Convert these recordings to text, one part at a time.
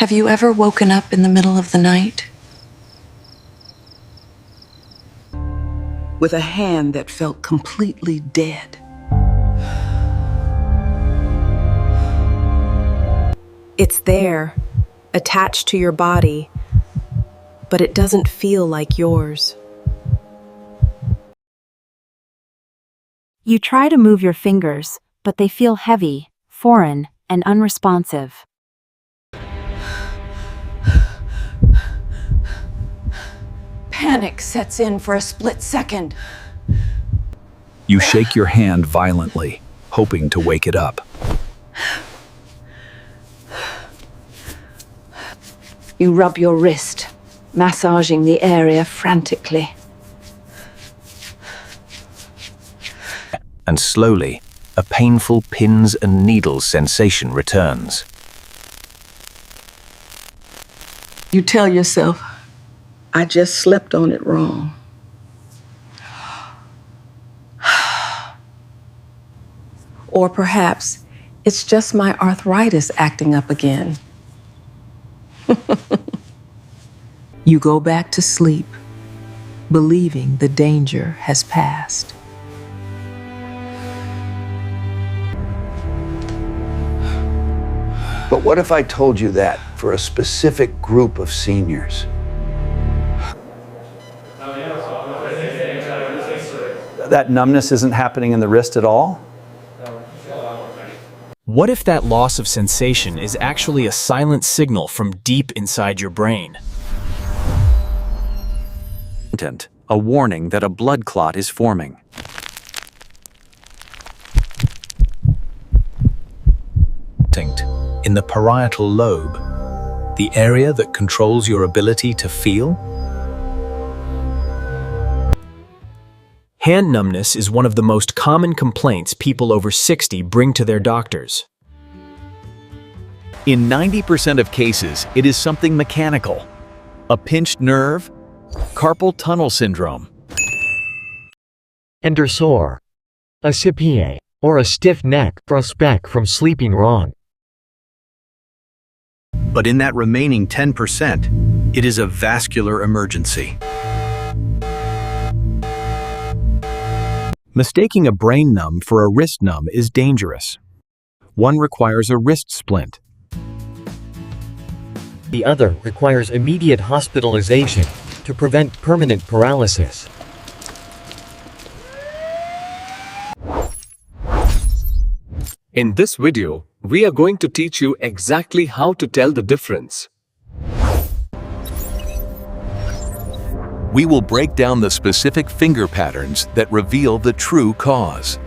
Have you ever woken up in the middle of the night with a hand that felt completely dead? It's there, attached to your body, but it doesn't feel like yours. You try to move your fingers, but they feel heavy, foreign, and unresponsive. Panic sets in for a split second. You shake your hand violently, hoping to wake it up. You rub your wrist, massaging the area frantically. And slowly, a painful pins and needles sensation returns. You tell yourself, I just slept on it wrong. Or perhaps it's just my arthritis acting up again. You go back to sleep, believing the danger has passed. But what if I told you that for a specific group of seniors? That numbness isn't happening in the wrist at all? What if that loss of sensation is actually a silent signal from deep inside your brain? A warning that a blood clot is forming. In the parietal lobe, the area that controls your ability to feel. Hand numbness is one of the most common complaints people over 60 bring to their doctors. In 90% of cases, it is something mechanical. A pinched nerve, carpal tunnel syndrome, and or sore, a CPA, or a stiff neck prospect from sleeping wrong. But in that remaining 10%, it is a vascular emergency. Mistaking a brain numb for a wrist numb is dangerous. One requires a wrist splint. The other requires immediate hospitalization to prevent permanent paralysis. In this video, we are going to teach you exactly how to tell the difference. We will break down the specific finger patterns that reveal the true cause.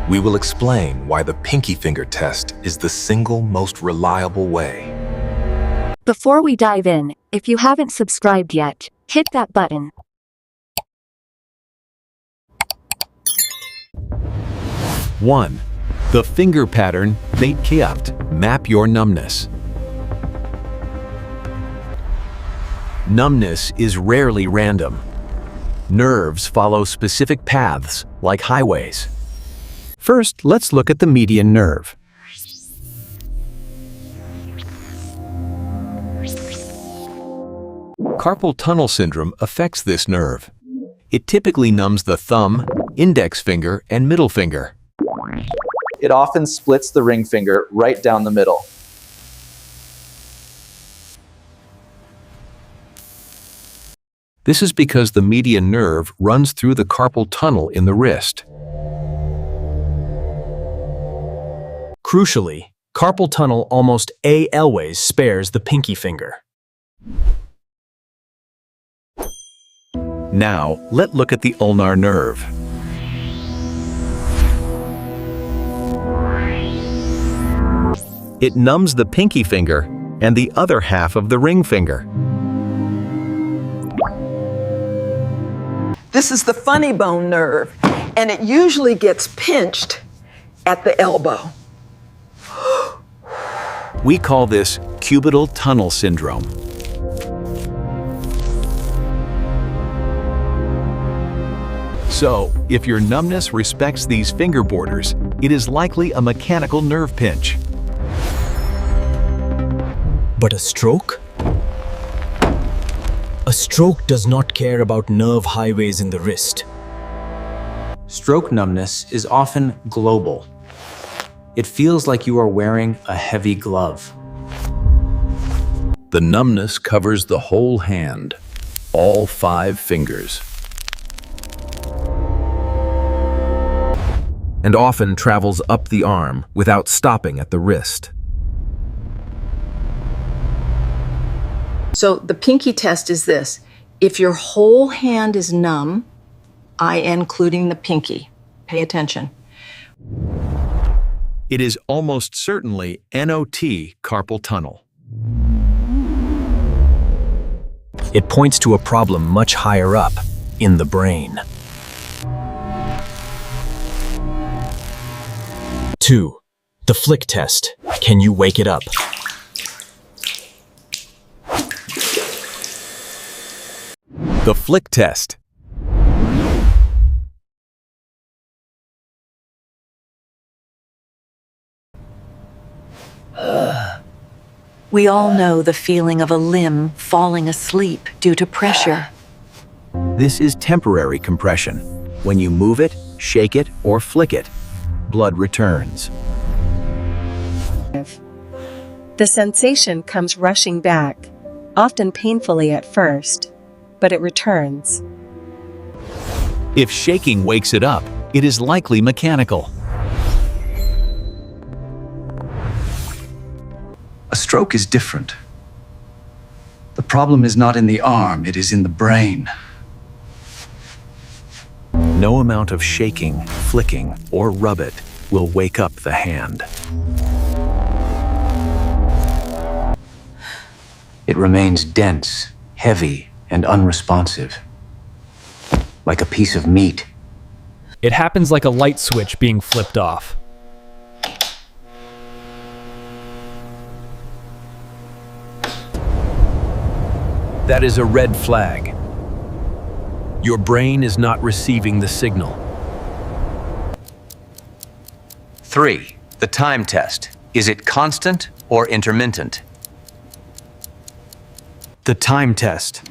We will explain why the pinky finger test is the single most reliable way. Before we dive in, if you haven't subscribed yet, hit that button. One, the finger pattern map your numbness. Numbness is rarely random. Nerves follow specific paths, like highways. First, let's look at the median nerve. Carpal tunnel syndrome affects this nerve. It typically numbs the thumb, index finger, and middle finger. It often splits the ring finger right down the middle. This is because the median nerve runs through the carpal tunnel in the wrist. Crucially, carpal tunnel almost always spares the pinky finger. Now, let's look at the ulnar nerve. It numbs the pinky finger and the other half of the ring finger. This is the funny bone nerve, and it usually gets pinched at the elbow. We call this cubital tunnel syndrome. So, if your numbness respects these finger borders, it is likely a mechanical nerve pinch. But a stroke? A stroke does not care about nerve highways in the wrist. Stroke numbness is often global. It feels like you are wearing a heavy glove. The numbness covers the whole hand, all 5 fingers, and often travels up the arm without stopping at the wrist. So the pinky test is this. If your whole hand is numb, including the pinky, pay attention. It is almost certainly NOT carpal tunnel. It points to a problem much higher up, in the brain. 2. The flick test. Can you wake it up? The flick test. We all know the feeling of a limb falling asleep due to pressure. This is temporary compression. When you move it, shake it, or flick it, blood returns. The sensation comes rushing back, often painfully at first, but it returns. If shaking wakes it up, it is likely mechanical. A stroke is different. The problem is not in the arm, it is in the brain. No amount of shaking, flicking, or rub it will wake up the hand. It remains dense, heavy, and unresponsive, like a piece of meat. It happens like a light switch being flipped off. That is a red flag. Your brain is not receiving the signal. 3. The time test. Is it constant or intermittent? The time test.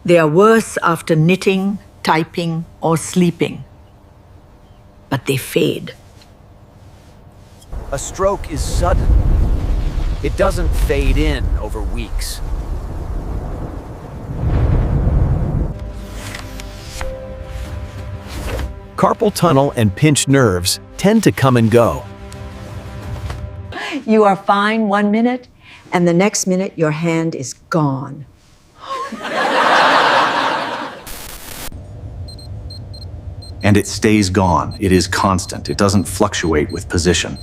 They are worse after knitting, typing, or sleeping. But they fade. A stroke is sudden. It doesn't fade in over weeks. Carpal tunnel and pinched nerves tend to come and go. You are fine 1 minute, and the next minute your hand is gone. And it stays gone. It is constant. It doesn't fluctuate with position.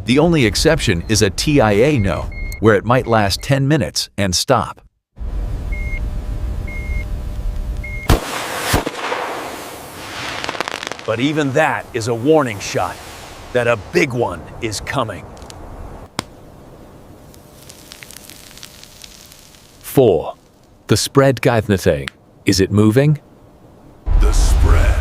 The only exception is a TIA no, where it might last 10 minutes and stop. But even that is a warning shot that a big one is coming. 4. The spread thing. Is it moving? The spread.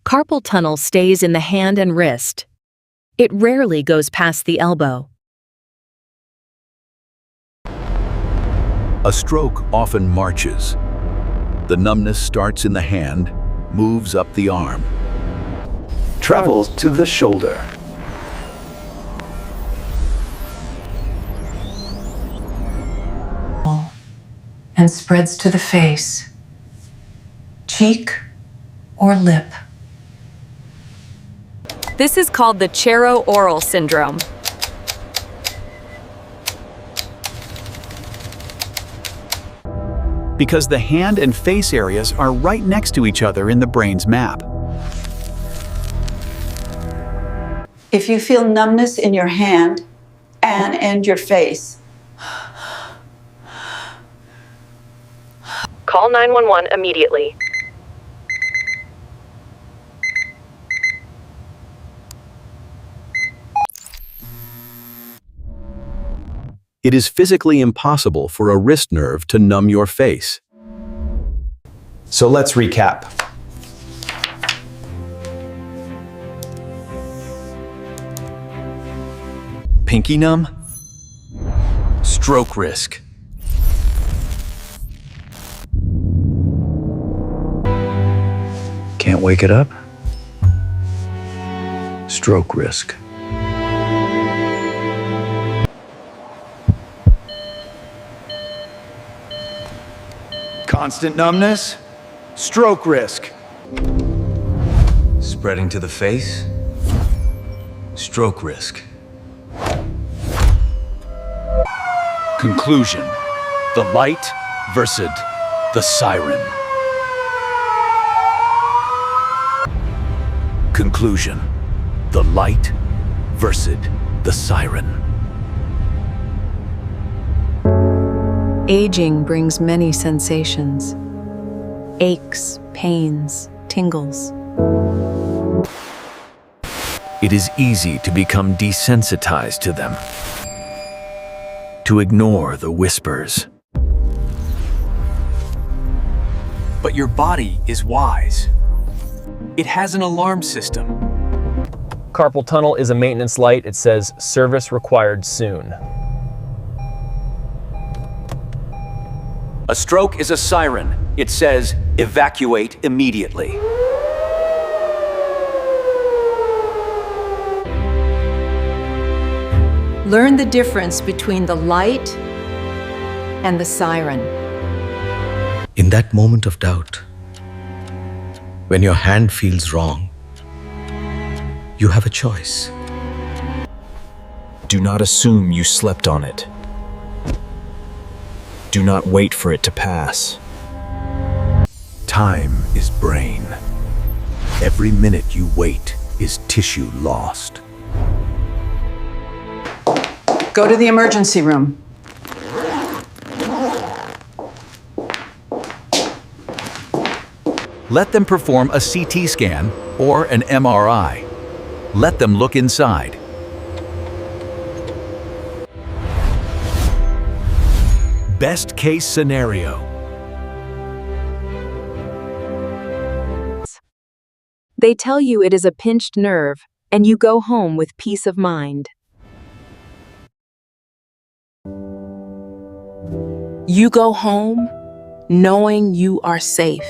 Carpal tunnel stays in the hand and wrist. It rarely goes past the elbow. A stroke often marches. The numbness starts in the hand, moves up the arm. Travels to the shoulder. And spreads to the face, cheek, or lip. This is called the chero-oral syndrome. Because the hand and face areas are right next to each other in the brain's map. If you feel numbness in your hand and your face, Call 911 immediately. It is physically impossible for a wrist nerve to numb your face. So let's recap. Pinky numb? Stroke risk. Can't wake it up? Stroke risk. Constant numbness? Stroke risk. Spreading to the face? Stroke risk. Conclusion: the light versus the siren. Conclusion: the light versus the siren. Aging brings many sensations. Aches, pains, tingles. It is easy to become desensitized to them, to ignore the whispers. But your body is wise. It has an alarm system. Carpal tunnel is a maintenance light. It says service required soon. A stroke is a siren. It says evacuate immediately. Learn the difference between the light and the siren. In that moment of doubt, when your hand feels wrong, you have a choice. Do not assume you slept on it. Do not wait for it to pass. Time is brain. Every minute you wait is tissue lost. Go to the emergency room. Let them perform a CT scan or an MRI. Let them look inside. Best case scenario. They tell you it is a pinched nerve, and you go home with peace of mind. You go home knowing you are safe.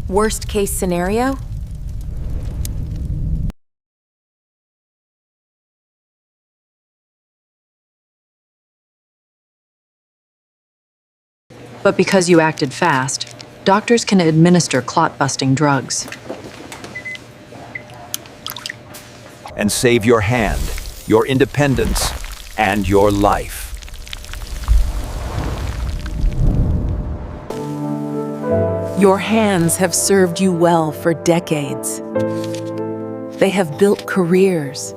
Worst case scenario? But because you acted fast, doctors can administer clot-busting drugs. And save your hand, your independence, and your life. Your hands have served you well for decades. They have built careers,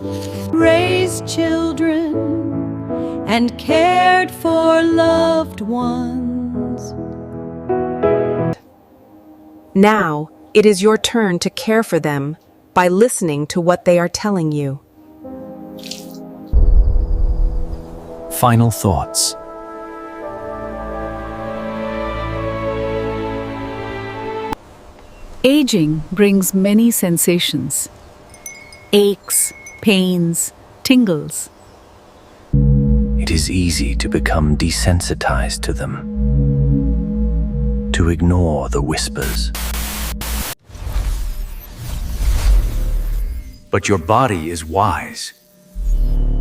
raised children, and cared for loved ones. Now, it is your turn to care for them by listening to what they are telling you. Final thoughts. Aging brings many sensations. Aches, pains, tingles. It is easy to become desensitized to them, to ignore the whispers. But your body is wise.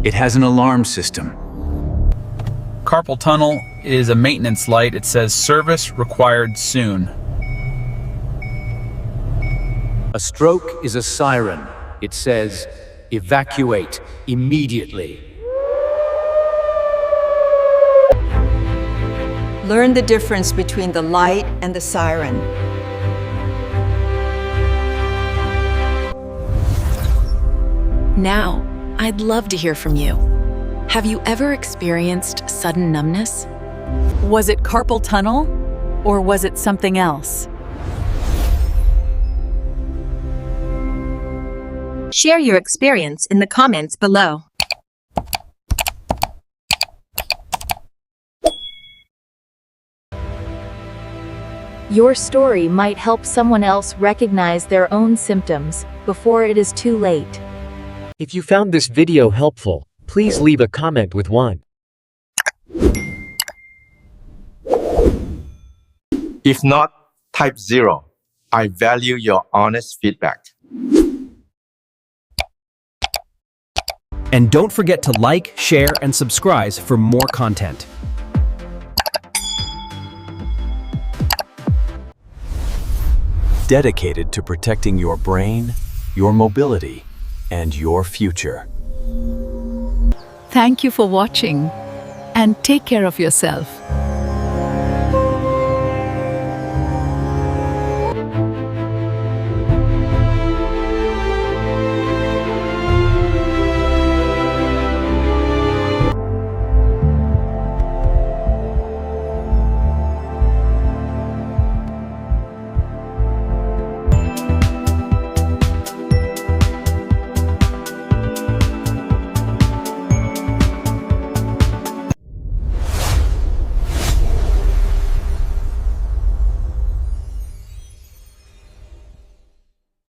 It has an alarm system. Carpal tunnel is a maintenance light. It says service required soon. A stroke is a siren. It says evacuate immediately. Learn the difference between the light and the siren. Now, I'd love to hear from you. Have you ever experienced sudden numbness? Was it carpal tunnel, or was it something else? Share your experience in the comments below. Your story might help someone else recognize their own symptoms before it is too late. If you found this video helpful, please leave a comment with one. If not, type 0. I value your honest feedback. And don't forget to like, share, and subscribe for more content. Dedicated to protecting your brain, your mobility, and your future. Thank you for watching and take care of yourself.